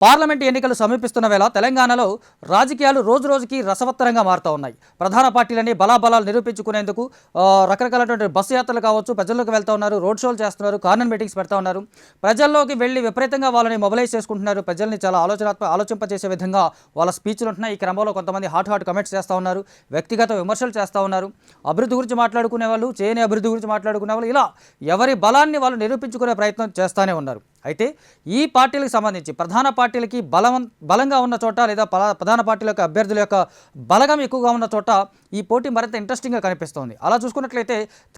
Parliament ఎన్నికలు సమీపిస్తున్న వేళ తెలంగాణలో రాజకీయాలు రోజురోజుకి రసవత్తరంగా మారుతూ ఉన్నాయి. ప్రధాన పార్టీలన్నీ బలాబలాలు నిరూపించుకునేందుకు రకరకాలైనటువంటి బస్సు యాత్రలు కావచ్చు, ప్రజల్లోకి వెళ్తూ ఉన్నారు, రోడ్ షోలు చేస్తున్నారు, కార్నర్ మీటింగ్స్ పెడతా ఉన్నారు. ప్రజల్లోకి వెళ్ళి విపరీతంగా వాళ్ళని మొబిలైజ్ చేసుకుంటున్నారు. ప్రజల్ని చాలా ఆలోచింపజేసే విధంగా వాళ్ళ స్పీచ్లు ఉంటున్నాయి. ఈ క్రమంలో కొంతమంది హాట్ కమెంట్స్ చేస్తూ ఉన్నారు, వ్యక్తిగత విమర్శలు చేస్తూ ఉన్నారు. అభివృద్ధి గురించి మాట్లాడుకునే వాళ్ళు, చేయని అభివృద్ధి గురించి మాట్లాడుకునే వాళ్ళు, ఇలా ఎవరి బలాన్ని వాళ్ళు నిరూపించుకునే ప్రయత్నం చేస్తూనే ఉన్నారు. అయితే ఈ పార్టీలకు సంబంధించి ప్రధాన పార్టీలకి బలంగా ఉన్న చోట, లేదా ప్రధాన పార్టీల యొక్క అభ్యర్థుల యొక్క బలగం ఎక్కువగా ఉన్న చోట ఈ పోటీ మరింత ఇంట్రెస్టింగ్గా కనిపిస్తోంది. అలా చూసుకున్నట్లయితే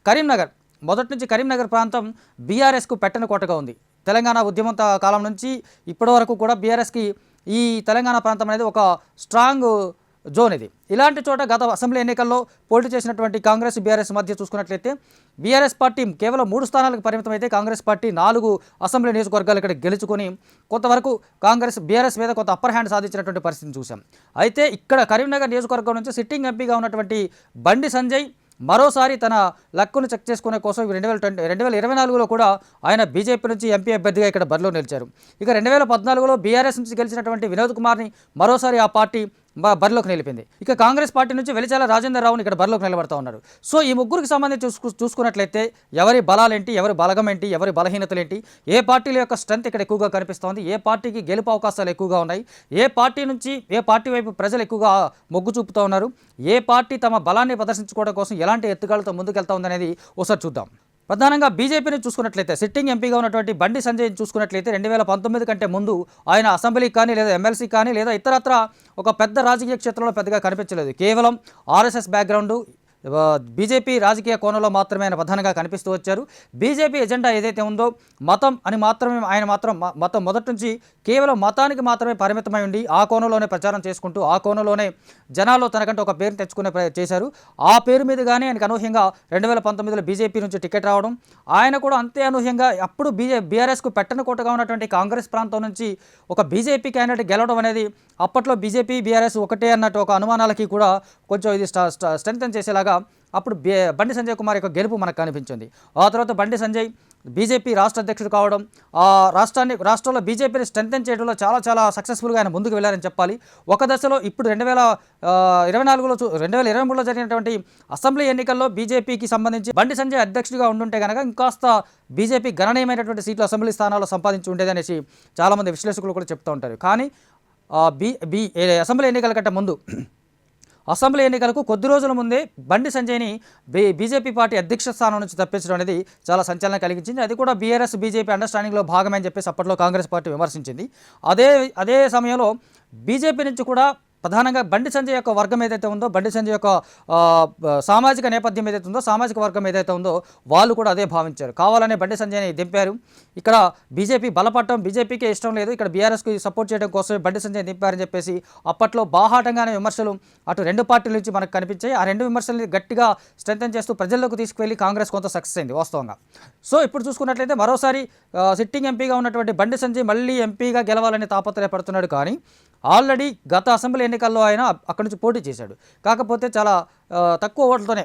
కరీంనగర్, మొదటి నుంచి కరీంనగర్ ప్రాంతం బీఆర్ఎస్కు పెట్టని కోటగా ఉంది. తెలంగాణ ఉద్యమం కాలం నుంచి ఇప్పటి వరకు కూడా బీఆర్ఎస్కి ఈ తెలంగాణ ప్రాంతం అనేది ఒక స్ట్రాంగ్ జోన్. ఇది ఇలాంటి చోట గత అసెంబ్లీ ఎన్నికల్లో పోటీ చేసినటువంటి కాంగ్రెస్ బీఆర్ఎస్ మధ్య చూసుకున్నట్లయితే బీఆర్ఎస్ పార్టీ కేవలం 3 స్థానాలకు పరిమితం అయితే, కాంగ్రెస్ పార్టీ 4 అసెంబ్లీ నియోజకవర్గాలు ఇక్కడ గెలుచుకొని కొంతవరకు బీఆర్ఎస్ మీద కొంత అప్పర్ హ్యాండ్ సాధించినటువంటి పరిస్థితిని చూసాం. అయితే ఇక్కడ కరీంనగర్ నియోజకవర్గం నుంచి సిట్టింగ్ ఎంపీగా ఉన్నటువంటి బండి సంజయ్ మరోసారి తన లక్కును చెక్ చేసుకునే కోసం 2024లో కూడా ఆయన బీజేపీ నుంచి ఎంపీ అభ్యర్థిగా ఇక్కడ బరిలో నిలిచారు. ఇక 2014లో బీఆర్ఎస్ నుంచి గెలిచినటువంటి వినోద్ కుమార్ని మరోసారి ఆ పార్టీ బరిలోకి నిలిపింది. ఇక కాంగ్రెస్ పార్టీ నుంచి వెలిచాల రాజేందర్ రావుని ఇక్కడ బరిలోకి నిలబడతా ఉన్నారు. సో ఈ ముగ్గురికి సంబంధించి చూసుకున్నట్లయితే ఎవరి బలాలేంటి, ఎవరి బలగం ఏంటి, ఎవరి బలహీనతలేంటి, ఏ పార్టీల యొక్క స్ట్రెంత్ ఇక్కడ ఎక్కువగా కనిపిస్తోంది, ఏ పార్టీకి గెలుపు అవకాశాలు ఎక్కువగా ఉన్నాయి, ఏ పార్టీ వైపు ప్రజలు ఎక్కువగా మొగ్గు చూపుతూ ఉన్నారు, ఏ పార్టీ తమ బలాన్ని ప్రదర్శించుకోవడం కోసం ఎలాంటి ఎత్తుగాలతో ముందుకెళ్తా ఉందనేది ఒకసారి చూద్దాం. ప్రధానంగా బీజేపీని చూసుకున్నట్లయితే సిట్టింగ్ ఎంపీగా ఉన్నటువంటి బండి సంజయ్ చూసుకున్నట్లయితే 2019 కంటే ముందు ఆయన అసెంబ్లీకి కానీ, లేదా ఎమ్మెల్సీ కానీ, లేదా ఇతరత్ర ఒక పెద్ద రాజకీయ క్షేత్రంలో పెద్దగా కనిపించలేదు. కేవలం ఆర్ఎస్ఎస్ బ్యాక్గ్రౌండ్, బీజేపీ రాజకీయ కోణంలో మాత్రమే ఆయన ప్రధానంగా కనిపిస్తూ వచ్చారు. బీజేపీ ఎజెండా ఏదైతే ఉందో మతం అని మాత్రమే ఆయన మతం మొదటి నుంచి కేవలం మతానికి మాత్రమే పరిమితమై ఉండి ఆ కోణంలోనే ప్రచారం చేసుకుంటూ, ఆ కోణంలోనే జనాల్లో తనకంటే ఒక పేరు తెచ్చుకునే చేశారు. ఆ పేరు మీద కానీ ఆయనకు అనూహ్యంగా 2019లో బీజేపీ నుంచి టికెట్ రావడం, ఆయన కూడా అంతే అనూహ్యంగా అప్పుడు బీఆర్ఎస్కు పెట్టని కోటగా ఉన్నటువంటి కాంగ్రెస్ ప్రాంతం నుంచి ఒక బీజేపీ క్యాండిడేట్ గెలవడం అనేది అప్పట్లో బీజేపీ బీఆర్ఎస్ ఒకటే అన్నట్టు ఒక అనుమానాలకి కూడా కొంచెం ఇది స్ట్రెంథెన్ చేసేలాగా అప్పుడు బండి సంజయ్ కుమార్ యొక్క గెలుపు మనకు కనిపించింది. ఆ తర్వాత బండి సంజయ్ బీజేపీ రాష్ట్ర అధ్యక్షుడు కావడం, ఆ రాష్ట్రంలో బీజేపీని స్ట్రెంథెన్ చేయడంలో చాలా సక్సెస్ఫుల్గా ఆయన ముందుకు వెళ్ళారని చెప్పాలి. ఒక దశలో ఇప్పుడు 2023లో జరిగినటువంటి అసెంబ్లీ ఎన్నికల్లో బీజేపీకి సంబంధించి బండి సంజయ్ అధ్యక్షుడిగా ఉండుంటే కనుక ఇంకాస్త బీజేపీ గణనీయమైనటువంటి సీట్లు అసెంబ్లీ స్థానాల్లో సంపాదించి ఉండేదనేసి చాలామంది విశ్లేషకులు కూడా చెప్తూ ఉంటారు. కానీ అసెంబ్లీ ఎన్నికల కంటే ముందు, అసెంబ్లీ ఎన్నికలకు కొద్ది రోజుల ముందే బండి సంజయ్ని బీజేపీ పార్టీ అధ్యక్ష స్థానం నుంచి తప్పించడం అనేది చాలా సంచలనం కలిగించింది. అది కూడా బీఆర్ఎస్ బీజేపీ అండర్స్టాండింగ్లో భాగమని చెప్పేసి అప్పట్లో కాంగ్రెస్ పార్టీ విమర్శించింది. అదే సమయంలో బీజేపీ నుంచి కూడా ప్రధానంగా బండి సంజయ్ యొక్క వర్గం ఏదైతే ఉందో, బండి సంజయ్ యొక్క సామాజిక నేపథ్యం ఏదైతే ఉందో, సామాజిక వర్గం ఏదైతే ఉందో వాళ్ళు కూడా అదే భావించారు. కావాలనే బండి సంజయ్ని దింపారు. ఇక్కడ బీజేపీ బలపడటం బీజేపీకే ఇష్టం లేదు, ఇక్కడ బీఆర్ఎస్కి సపోర్ట్ చేయడం కోసమే బండి సంజయ్ దింపారని చెప్పేసి అప్పట్లో బాహాటంగానే విమర్శలు అటు 2 పార్టీల నుంచి మనకు కనిపించాయి. ఆ 2 విమర్శల్ని గట్టిగా స్ట్రెంథెన్ చేస్తూ ప్రజల్లోకి తీసుకువెళ్ళి కాంగ్రెస్ కొంత సక్సెస్ అయింది వాస్తవంగా. సో ఇప్పుడు చూసుకున్నట్లయితే మరోసారి సిట్టింగ్ ఎంపీగా ఉన్నటువంటి బండి సంజయ్ మళ్ళీ ఎంపీగా గెలవాలని తాపత్రయపడుతున్నాడు. కానీ ఆల్రెడీ గత అసెంబ్లీ ఎన్నికల్లో ఆయన అక్కడి నుంచి పోటీ చేశాడు. కాకపోతే చాలా తక్కువ ఓట్లతోనే,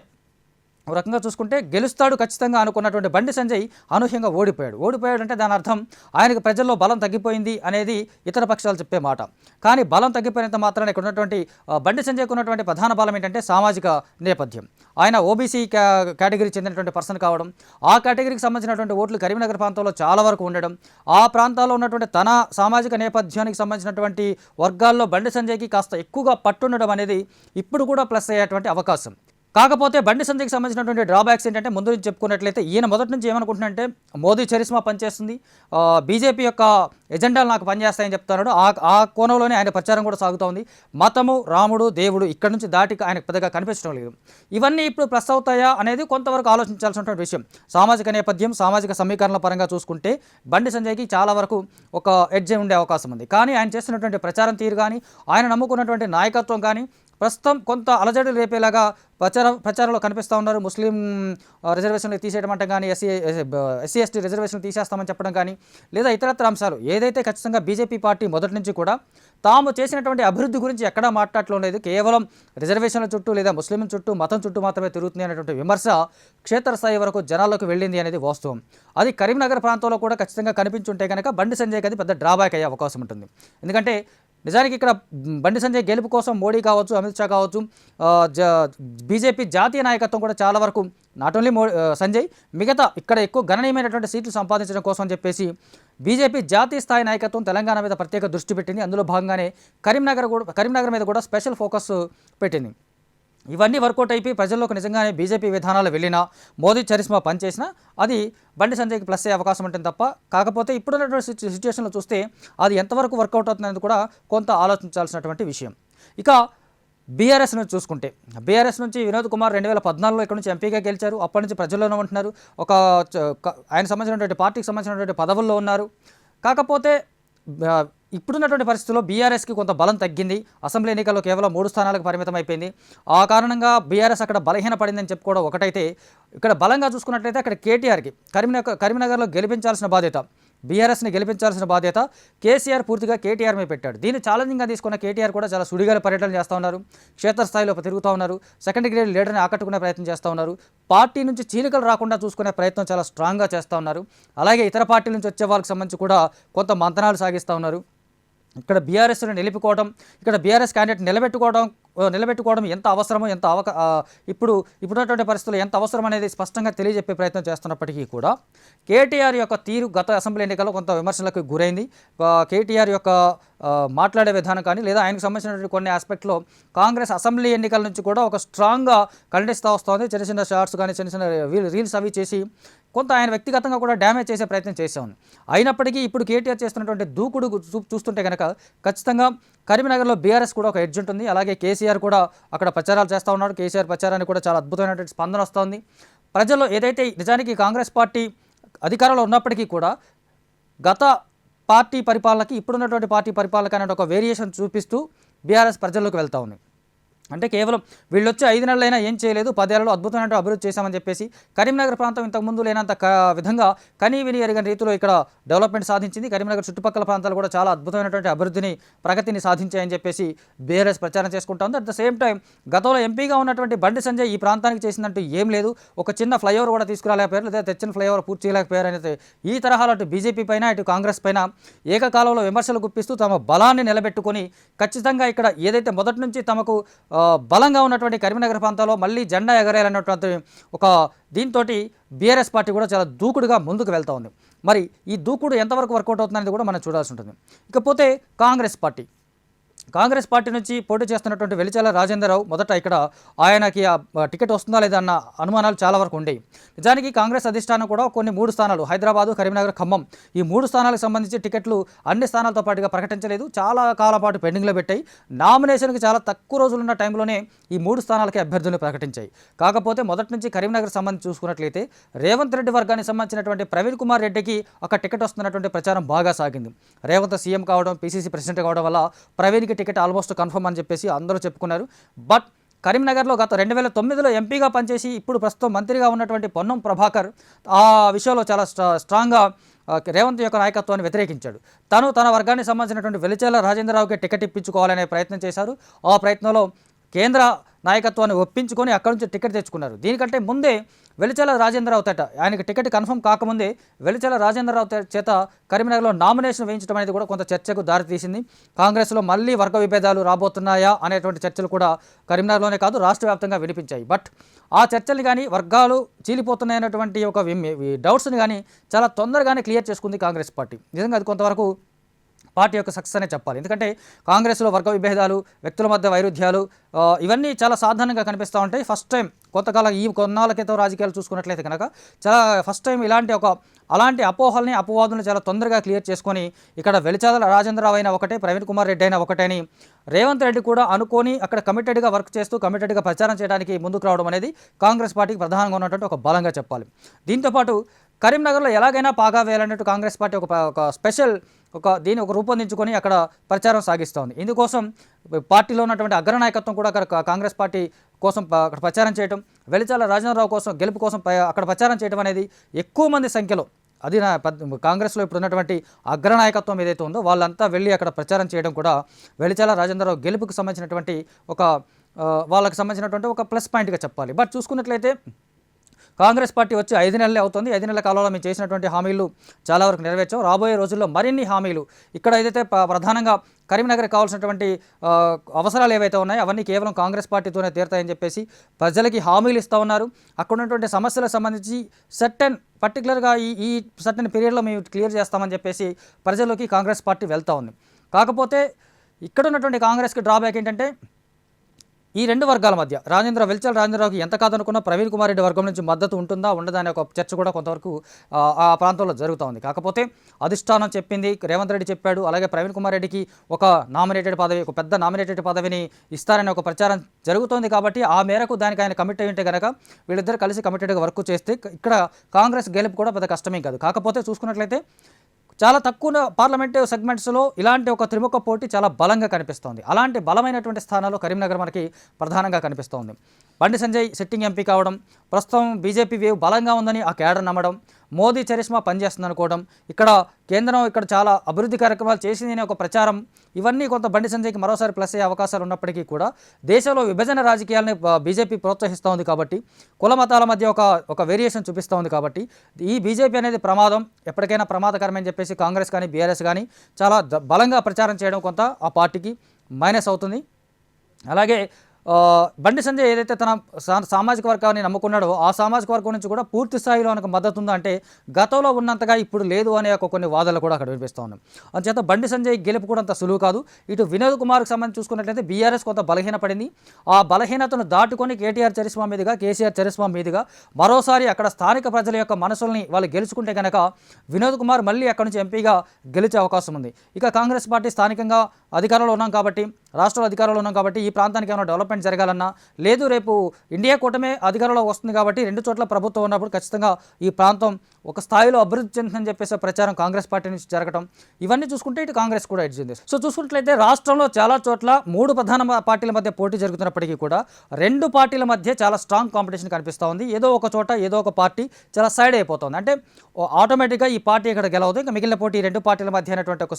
ఒక రకంగా చూసుకుంటే గెలుస్తాడు ఖచ్చితంగా అనుకున్నటువంటి బండి సంజయ్ అనూహ్యంగా ఓడిపోయాడు అంటే దాని అర్థం ఆయనకు ప్రజల్లో బలం తగ్గిపోయింది అనేది ఇతర పక్షాలు చెప్పే మాట. కానీ బలం తగ్గిపోయినంత మాత్రాన ఇక్కడ ఉన్నటువంటి బండి సంజయ్కు ఉన్నటువంటి ప్రధాన బలం ఏంటంటే సామాజిక నేపథ్యం. ఆయన ఓబీసీ కేటగిరీకి చెందినటువంటి పర్సన్ కావడం, ఆ కేటగిరీకి సంబంధించినటువంటి ఓట్లు కరీంనగర్ ప్రాంతంలో చాలా వరకు ఉండడం, ఆ ప్రాంతాల్లో ఉన్నటువంటి తన సామాజిక నేపథ్యానికి సంబంధించినటువంటి వర్గాల్లో బండి సంజయ్కి కాస్త ఎక్కువగా పట్టుండడం అనేది ఇప్పుడు కూడా ప్లస్ అయ్యేటువంటి అవకాశం. కాకపోతే బండి సంజయ్కి సంబంధించినటువంటి డ్రాబ్యాక్స్ ఏంటంటే, ముందు నుంచి చెప్పుకున్నట్లయితే ఈయన మొదటి నుంచి ఏమనుకుంటున్నాడంటే మోదీ చరిస్మా పనిచేస్తుంది, బీజేపీ యొక్క ఎజెండాలు నాకు పనిచేస్తాయని చెప్తున్నాడు. ఆ కోణంలోనే ఆయన ప్రచారం కూడా సాగుతోంది. మతము, రాముడు, దేవుడు ఇక్కడ నుంచి దాటి ఆయనకు పెద్దగా కనిపించడం లేదు. ఇవన్నీ ఇప్పుడు ప్లస్ అవుతాయా అనేది కొంతవరకు ఆలోచించాల్సినటువంటి విషయం. సామాజిక నేపథ్యం, సామాజిక సమీకరణల పరంగా చూసుకుంటే బండి సంజయ్కి చాలా వరకు ఒక ఎడ్జ్ ఉండే అవకాశం ఉంది. కానీ ఆయన చేస్తున్నటువంటి ప్రచారం తీరు కానీ, ఆయన నమ్ముకున్నటువంటి నాయకత్వం కానీ, ప్రస్తుతం కొంత అలజడి రేపేలాగా ప్రచారంలో కనిపిస్తూ ఉన్నారు. ముస్లిం రిజర్వేషన్లు తీసేయడం అంటే కానీ ఎస్సీ ఎస్టీ రిజర్వేషన్లు తీసేస్తామని చెప్పడం కానీ లేదా ఇతరత్ర అంశాలు ఏదైతే ఖచ్చితంగా బీజేపీ పార్టీ మొదటి నుంచి కూడా తాము చేసినటువంటి అభివృద్ధి గురించి ఎక్కడా మాట్లాడటం లేదు, కేవలం రిజర్వేషన్ల చుట్టూ లేదా ముస్లింల చుట్టూ మతం చుట్టూ మాత్రమే తిరుగుతుంది అనేటువంటి విమర్శ క్షేత్రస్థాయి వరకు జనాల్లోకి వెళ్ళింది అనేది వాస్తవం. అది కరీంనగర్ ప్రాంతంలో కూడా ఖచ్చితంగా కనిపించుంటే కనుక బండి సంజయ్కి అది పెద్ద డ్రాబ్యాక్ అయ్యే అవకాశం ఉంటుంది. ఎందుకంటే నిజానికి ఇక్కడ బండి సంజయ్ గెలుపు కోసం మోడీ కావచ్చు, అమిత్ షా కావచ్చు, బీజేపీ జాతీయ నాయకత్వం కూడా చాలా వరకు నాట్ ఓన్లీ సంజయ్ మిగతా ఇక్కడ ఎక్కువ గణనీయమైనటువంటి సీట్లు సంపాదించడం కోసం అని చెప్పేసి బీజేపీ జాతీయ స్థాయి నాయకత్వం తెలంగాణ మీద ప్రత్యేక దృష్టి పెట్టింది. అందులో భాగంగానే కరీంనగర్ మీద కూడా స్పెషల్ ఫోకస్ పెట్టింది. ఇవన్నీ వర్కౌట్ అయిపోయి ప్రజల్లోకి నిజంగానే బీజేపీ విధానాలు వెళ్ళినా, మోదీ చరిస్మా పనిచేసినా అది బండి సంజయ్కి ప్లస్ అయ్యే అవకాశం ఉంటుంది తప్ప, కాకపోతే ఇప్పుడున్నటువంటి సిచ్యువేషన్లో చూస్తే అది ఎంతవరకు వర్కౌట్ అవుతుందనేది కూడా కొంత ఆలోచించాల్సినటువంటి విషయం. ఇక బీఆర్ఎస్ నుంచి చూసుకుంటే, బీఆర్ఎస్ నుంచి వినోద్ కుమార్ 2014లో ఇక్కడ నుంచి ఎంపీగా గెలిచారు. అప్పటి నుంచి ప్రజల్లోనే ఉంటున్నారు. ఆయన సంబంధించినటువంటి పార్టీకి సంబంధించినటువంటి పదవుల్లో ఉన్నారు. కాకపోతే ఇప్పుడున్నటువంటి పరిస్థితుల్లో బీఆర్ఎస్కి కొంత బలం తగ్గింది. అసెంబ్లీ ఎన్నికల్లో కేవలం 3 స్థానాలకు పరిమితం అయిపోయింది. ఆ కారణంగా బీఆర్ఎస్ అక్కడ బలహీన పడిందని చెప్పుకోవడం ఒకటైతే, ఇక్కడ బలంగా చూసుకున్నట్లయితే అక్కడ కేటీఆర్కి కరీంనగర్లో గెలిపించాల్సిన బాధ్యత, బీఆర్ఎస్ని గెలిపించాల్సిన బాధ్యత కేసీఆర్ పూర్తిగా కేటీఆర్ మీద పెట్టాడు. దీన్ని ఛాలెంజింగ్గా తీసుకున్న కేటీఆర్ కూడా చాలా సుడిగాలి పర్యటన చేస్తూ ఉన్నారు. క్షేత్రస్థాయిలో తిరుగుతూ ఉన్నారు. సెకండ్ గ్రేడ్ లీడర్ని ఆకట్టుకునే ప్రయత్నం చేస్తూ ఉన్నారు. పార్టీ నుంచి చీలికలు రాకుండా చూసుకునే ప్రయత్నం చాలా స్ట్రాంగ్గా చేస్తూ ఉన్నారు. అలాగే ఇతర పార్టీల నుంచి వచ్చే వాళ్ళకి సంబంధించి కూడా కొంత మంతనాలు సాగిస్తూ ఉన్నారు. ఇక్కడ బీఆర్ఎస్ను నిలుపుకోవడం, ఇక్కడ బీఆర్ఎస్ క్యాండిడేట్ నిలబెట్టుకోవడం ఎంత అవసరమో, ఇప్పుడున్నటువంటి పరిస్థితుల్లో ఎంత అవసరం అనేది స్పష్టంగా తెలియజెప్పే ప్రయత్నం చేస్తున్నప్పటికీ కూడా కేటీఆర్ యొక్క తీరు గత అసెంబ్లీ ఎన్నికల్లో కొంత విమర్శలకు గురైంది. కేటీఆర్ యొక్క మాట్లాడే విధానం కానీ లేదా ఆయనకు సంబంధించినటువంటి కొన్ని ఆస్పెక్ట్లో కాంగ్రెస్ అసెంబ్లీ ఎన్నికల నుంచి కూడా ఒక స్ట్రాంగ్గా ఖండిస్తూ వస్తుంది. చిన్న చిన్న షార్ట్స్ కానీ చిన్న చిన్న రీల్స్ అవి చేసి కొంత ఆయన వ్యక్తిగతంగా కూడా డ్యామేజ్ చేసే ప్రయత్నం చేశాను. అయినప్పటికీ ఇప్పుడు కేటీఆర్ చేస్తున్నటువంటి దూకుడు చూస్తుంటే కనుక ఖచ్చితంగా కరీంనగర్లో బీఆర్ఎస్ కూడా ఒక ఎడ్జ్ ఉంటుంది. అలాగే కేసీఆర్ కూడా అక్కడ ప్రచారాలు చేస్తూ ఉన్నాడు. కేసీఆర్ ప్రచారానికి కూడా చాలా అద్భుతమైనటువంటి స్పందన వస్తుంది ప్రజల్లో. ఏదైతే నిజానికి కాంగ్రెస్ పార్టీ అధికారంలో ఉన్నప్పటికీ కూడా గత పార్టీ పరిపాలనకి ఇప్పుడున్నటువంటి పార్టీ పరిపాలనకి అనే ఒక వేరియేషన్ చూపిస్తూ బీఆర్ఎస్ ప్రజల్లోకి వెళ్తూ ఉంది. అంటే కేవలం వీళ్ళు వచ్చి 5 నెలలైనా ఏం చేయలేదు, 10 ఏళ్లలో అద్భుతమైన అభివృద్ధి చేశామని చెప్పేసి కరీంనగర్ ప్రాంతం ఇంతకుముందు లేనంత విధంగా కనీ విని ఎరగని రీతిలో ఇక్కడ డెవలప్మెంట్ సాధించింది. కరీంనగర్ చుట్టుపక్కల ప్రాంతాలు కూడా చాలా అద్భుతమైనటువంటి అభివృద్ధిని, ప్రగతిని సాధించాయని చెప్పేసి బీఆర్ఎస్ ప్రచారం చేసుకుంటుంది. అట్ ద సేమ్ టైం గతంలో ఎంపీగా ఉన్నటువంటి బండి సంజయ్ ఈ ప్రాంతానికి చేసిందంటూ ఏం లేదు. ఒక చిన్న ఫ్లైఓవర్ కూడా తీసుకురాలేకపోయారు, లేదా తెచ్చిన ఫ్లైఓవర్ పూర్తి చేయలేకపోయారు అనేది ఈ తరహాలో అటు బీజేపీ పైన ఇటు కాంగ్రెస్ పైన ఏకకాలంలో విమర్శలు గుప్పిస్తూ తమ బలాన్ని నిలబెట్టుకొని ఖచ్చితంగా ఇక్కడ ఏదైతే మొదటి నుంచి తమకు బలంగా ఉన్నటువంటి కరీంనగర్ ప్రాంతాల్లో మళ్ళీ జెండా ఎగరేయాలన్నటువంటి ఒక దీంతో బీఆర్ఎస్ పార్టీ కూడా చాలా దూకుడుగా ముందుకు వెళ్తూ ఉంది. మరి ఈ దూకుడు ఎంతవరకు వర్కౌట్ అవుతుందనేది కూడా మనం చూడాల్సి ఉంటుంది. ఇకపోతే కాంగ్రెస్ పార్టీ నుంచి పోటీ చేస్తున్నటువంటి వెలిచాల రాజేంద్రరావు మొదట ఇక్కడ ఆయనకి టికెట్ వస్తుందా లేదా అన్న అనుమానాలు చాలా వరకు ఉండేవి. నిజానికి కాంగ్రెస్ అధిష్టానం కూడా కొన్ని 3 స్థానాలు హైదరాబాదు, కరీంనగర్, ఖమ్మం ఈ 3 స్థానాలకు సంబంధించి టికెట్లు అన్ని స్థానాలతో పాటుగా ప్రకటించలేదు. చాలా కాలం పాటు పెండింగ్లో పెట్టాయి. నామినేషన్కి చాలా తక్కువ రోజులున్న టైంలోనే ఈ 3 స్థానాలకి అభ్యర్థులను ప్రకటించాయి. కాకపోతే మొదటి నుంచి కరీంనగర్ సంబంధించి చూసుకున్నట్లయితే రేవంత్ రెడ్డి వర్గానికి సంబంధించినటువంటి ప్రవీణ్ కుమార్ రెడ్డికి ఒక టికెట్ వస్తున్నటువంటి ప్రచారం బాగా సాగింది. రేవంత్ సీఎం కావడం, పీసీసీ ప్రెసిడెంట్ కావడం వల్ల ప్రవీణ్కి టికెట్ ఆల్మోస్ట్ కన్ఫర్మ్ అని చెప్పేసి అందరూ చెప్పుకున్నారు. బట్ కరీంనగర్లో గత 2009లో ఎంపీగా పనిచేసి ఇప్పుడు ప్రస్తుతం మంత్రిగా ఉన్నటువంటి పొన్నం ప్రభాకర్ ఆ విషయంలో చాలా స్ట్రాంగ్గా రేవంత్ యొక్క నాయకత్వాన్ని వ్యతిరేకించాడు. తన వర్గానికి సంబంధించినటువంటి వెలిచాల రాజేంద్రరావుకి టికెట్ ఇప్పించుకోవాలనే ప్రయత్నం చేశారు. ఆ ప్రయత్నంలో కేంద్ర నాయకత్వాన్ని ఒప్పించుకొని అక్కడి నుంచి టికెట్ తెచ్చుకున్నారు. దీనికంటే ముందే వెలిచాల రాజేంద్రరావు ఆయనకి టికెట్ కన్ఫర్మ్ కాకముందే వెలిచాల రాజేంద్రరావు చేత కరీంనగర్లో నామినేషన్ వేయించడం అనేది కూడా కొంత చర్చకు దారితీసింది. కాంగ్రెస్లో మళ్ళీ వర్గ విభేదాలు రాబోతున్నాయా అనేటువంటి చర్చలు కూడా కరీంనగర్లోనే కాదు రాష్ట్ర వ్యాప్తంగా వినిపించాయి. బట్ ఆ చర్చలు కానీ వర్గాలు చీలిపోతున్నాయనేటువంటి ఒక డౌట్స్ని కానీ చాలా తొందరగానే క్లియర్ చేసుకుంది కాంగ్రెస్ పార్టీ. నిజంగా అది కొంతవరకు పార్టీ యొక్క సక్సెస్ అనే చెప్పాలి. ఎందుకంటే కాంగ్రెస్లో వర్గ విభేదాలు, వ్యక్తుల మధ్య వైరుధ్యాలు ఇవన్నీ చాలా సాధారణంగా కనిపిస్తూ ఉంటాయి. ఫస్ట్ టైం కొంతకాలం కొన్నాళ్ళ క్రితం రాజకీయాలు చూసుకున్నట్లయితే కనుక చాలా ఫస్ట్ టైం అలాంటి అపోహల్ని, అపవాదులను చాలా తొందరగా క్లియర్ చేసుకొని ఇక్కడ వెలిచాల రాజేంద్రరావు అయినా ఒకటే, ప్రవీణ్ కుమార్ రెడ్డి అయినా ఒకటే అని రేవంత్ రెడ్డి కూడా అనుకొని అక్కడ కమిటెడ్గా వర్క్ చేస్తూ కమిటెడ్గా ప్రచారం చేయడానికి ముందుకు రావడం అనేది కాంగ్రెస్ పార్టీకి ప్రధానంగా ఉన్నటువంటి ఒక బలంగా చెప్పాలి. దీంతోపాటు కరీంనగర్లో ఎలాగైనా పాగా వేయాలన్నట్టు కాంగ్రెస్ పార్టీ ఒక స్పెషల్ దీన్ని రూపొందించుకొని అక్కడ ప్రచారం సాగిస్తోంది. ఇందుకోసం పార్టీలో ఉన్నటువంటి అగ్రనాయకత్వం కూడా అక్కడ కాంగ్రెస్ పార్టీ కోసం అక్కడ ప్రచారం చేయడం, వెలిచాల రాజేంద్రరావు కోసం గెలుపు కోసం అక్కడ ప్రచారం చేయడం అనేది ఎక్కువ మంది సంఖ్యలో అది కాంగ్రెస్లో ఇప్పుడు ఉన్నటువంటి అగ్రనాయకత్వం ఏదైతే ఉందో వాళ్ళంతా వెళ్ళి అక్కడ ప్రచారం చేయడం కూడా వెలిచాల రాజేంద్రరావు గెలుపుకు సంబంధించినటువంటి వాళ్ళకి సంబంధించినటువంటి ఒక ప్లస్ పాయింట్గా చెప్పాలి. బట్ చూసుకున్నట్లయితే కాంగ్రెస్ పార్టీ వచ్చి 5 నెలలే అవుతుంది. 5 నెలల కాలంలో మేము చేసినటువంటి హామీలు చాలా వరకు నెరవేర్చాం. రాబోయే రోజుల్లో మరిన్ని హామీలు ఇక్కడ ఏదైతే ప్రధానంగా కరీంనగర్కి కావాల్సినటువంటి అవసరాలు ఏవైతే ఉన్నాయో అవన్నీ కేవలం కాంగ్రెస్ పార్టీతోనే తీరుతాయని చెప్పేసి ప్రజలకి హామీలు ఇస్తూ ఉన్నారు. అక్కడ ఉన్నటువంటి సమస్యలకు సంబంధించి పర్టికులర్గా ఈ సర్టెన్ పీరియడ్లో మేము క్లియర్ చేస్తామని చెప్పేసి ప్రజల్లోకి కాంగ్రెస్ పార్టీ వెళ్తూ ఉంది. కాకపోతే ఇక్కడ ఉన్నటువంటి కాంగ్రెస్కి డ్రాబ్యాక్ ఏంటంటే ఈ రెండు వర్గాల మధ్య వెలిచాల రాజేంద్రరావుకి ఎంత కాదనుకున్నా ప్రవీణ్ కుమార్ రెడ్డి వర్గం నుంచి మద్దతు ఉంటుందా ఉండదా అనే ఒక చర్చ కూడా కొంతవరకు ఆ ప్రాంతంలో జరుగుతూ ఉంది. కాకపోతే అధిష్టానం చెప్పింది, రేవంత్ రెడ్డి చెప్పాడు, అలాగే ప్రవీణ్ కుమార్ రెడ్డికి ఒక పెద్ద నామినేటెడ్ పదవిని ఇస్తారనే ఒక ప్రచారం జరుగుతోంది. కాబట్టి ఆ మేరకు దానికి ఆయన కమిట్ అయి ఉంటే కనుక వీళ్ళిద్దరు కలిసి కమిటెడ్గా వర్క్ చేస్తే ఇక్కడ కాంగ్రెస్ గెలుపు కూడా పెద్ద కష్టమేం కాదు. కాకపోతే చూసుకున్నట్లయితే చాలా తక్కువ పార్లమెంటు సెగ్మెంట్స్లో ఇలాంటి ఒక త్రిముఖ పోటీ చాలా బలంగా కనిపిస్తోంది. అలాంటి బలమైనటువంటి స్థానాల్లో కరీంనగర్ మనకి ప్రధానంగా కనిపిస్తోంది. బండి సంజయ్ సిట్టింగ్ ఎంపీ కావడం, ప్రస్తుతం బీజేపీ వేవ్ బలంగా ఉందని ఆ క్యాడర్ నమ్మడం, మోదీ చరిష్మా పనిచేస్తుంది అనుకోవడం, కేంద్రం చాలా అభివృద్ధి కార్యక్రమాలు చేసింది అనే ఒక ప్రచారం, ఇవన్నీ కొంత బండి సంజయ్కి మరోసారి ప్లస్ అయ్యే అవకాశాలు ఉన్నప్పటికీ కూడా దేశంలో విభజన రాజకీయాలని బీజేపీ ప్రోత్సహిస్తూ ఉంది. కాబట్టి కుల మతాల మధ్య ఒక వేరియేషన్ చూపిస్తూ ఉంది. కాబట్టి ఈ బీజేపీ అనేది ప్రమాదం, ఎప్పటికైనా ప్రమాదకరమని చెప్పేసి కాంగ్రెస్ కానీ బీఆర్ఎస్ కానీ చాలా బలంగా ప్రచారం చేయడం కొంత ఆ పార్టీకి మైనస్ అవుతుంది. అలాగే బండి సంజయ్ ఏదైతే తన సామాజిక వర్గాన్ని నమ్ముకున్నాడో ఆ సామాజిక వర్గం నుంచి కూడా పూర్తి స్థాయిలో మనకు మద్దతు ఉందా అంటే గతంలో ఉన్నంతగా ఇప్పుడు లేదు అనే కొన్ని వాదనలు కూడా అక్కడ వినిపిస్తూ ఉన్నాం. అందుచేత బండి సంజయ్ గెలుపు కూడా అంత సులువు కాదు. ఇటు వినోద్ కుమార్కి సంబంధించి చూసుకున్నట్లయితే బీఆర్ఎస్ కొంత బలహీనపడింది. ఆ బలహీనతను దాటుకొని కేసీఆర్ చరిష్మా మీదుగా మరోసారి అక్కడ స్థానిక ప్రజల యొక్క మనసుల్ని వాళ్ళు గెలుచుకుంటే కనుక వినోద్ కుమార్ మళ్ళీ అక్కడి నుంచి ఎంపీగా గెలిచే అవకాశం ఉంది. ఇక కాంగ్రెస్ పార్టీ స్థానికంగా అధికారంలో ఉన్నాం కాబట్టి, రాష్ట్రంలో అధికారంలో ఉన్నాం కాబట్టి ఈ ప్రాంతానికి ఏమైనా డెవలప్మెంట్ జరగాలన్నా, లేదు రేపు ఇండియా కూటమే అధికారంలో వస్తుంది కాబట్టి 2 చోట్ల ప్రభుత్వం ఉన్నప్పుడు ఖచ్చితంగా ఈ ప్రాంతం ఒక స్థాయిలో అభివృద్ధి చెందుతుందని చెప్పేసి ప్రచారం కాంగ్రెస్ పార్టీ నుంచి జరగడం, ఇవన్నీ చూసుకుంటే ఇటు కాంగ్రెస్ కూడా ఎడ్జింది. సో చూసుకున్నట్లయితే రాష్ట్రంలో చాలా చోట్ల 3 ప్రధాన పార్టీల మధ్య పోటీ జరుగుతున్నప్పటికీ కూడా 2 పార్టీల మధ్య చాలా స్ట్రాంగ్ కాంపిటీషన్ కనిపిస్తూ ఉంది. ఏదో ఒక చోట ఏదో ఒక పార్టీ చాలా సైడ్ అయిపోతుంది. అంటే ఆటోమేటిక్గా ఈ పార్టీ ఇక్కడ గెలవదు, ఇంకా మిగిలిన పోటీ 2 పార్టీల మధ్య అనేటువంటి ఒక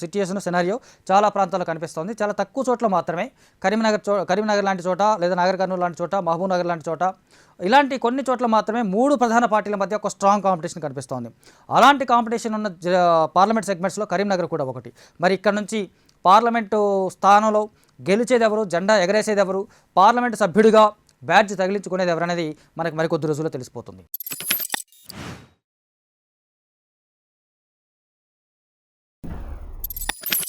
సినారియో చాలా ప్రాంతాల్లో కనిపిస్తుంది. చాలా తక్కువ చోట్ల మాత్రమే కరీంనగర్ లాంటి చోట, లేదా నాగర్ కర్నూలు లాంటి చోట, మహబూబ్ నగర్ లాంటి చోట, ఇలాంటి కొన్ని చోట్ల మాత్రమే 3 ప్రధాన పార్టీల మధ్య ఒక స్ట్రాంగ్ కాంపిటీషన్ కనిపిస్తోంది. అలాంటి కాంపిటీషన్ ఉన్న పార్లమెంట్ సెగ్మెంట్స్లో కరీంనగర్ కూడా ఒకటి. మరి ఇక్కడ నుంచి పార్లమెంటు స్థానంలో గెలిచేది ఎవరు, జెండా ఎగరేసేది ఎవరు, పార్లమెంటు సభ్యుడిగా బ్యాడ్జ్ తగిలించుకునేది ఎవరనేది మనకు మరికొద్ది రోజుల్లో తెలిసిపోతుంది.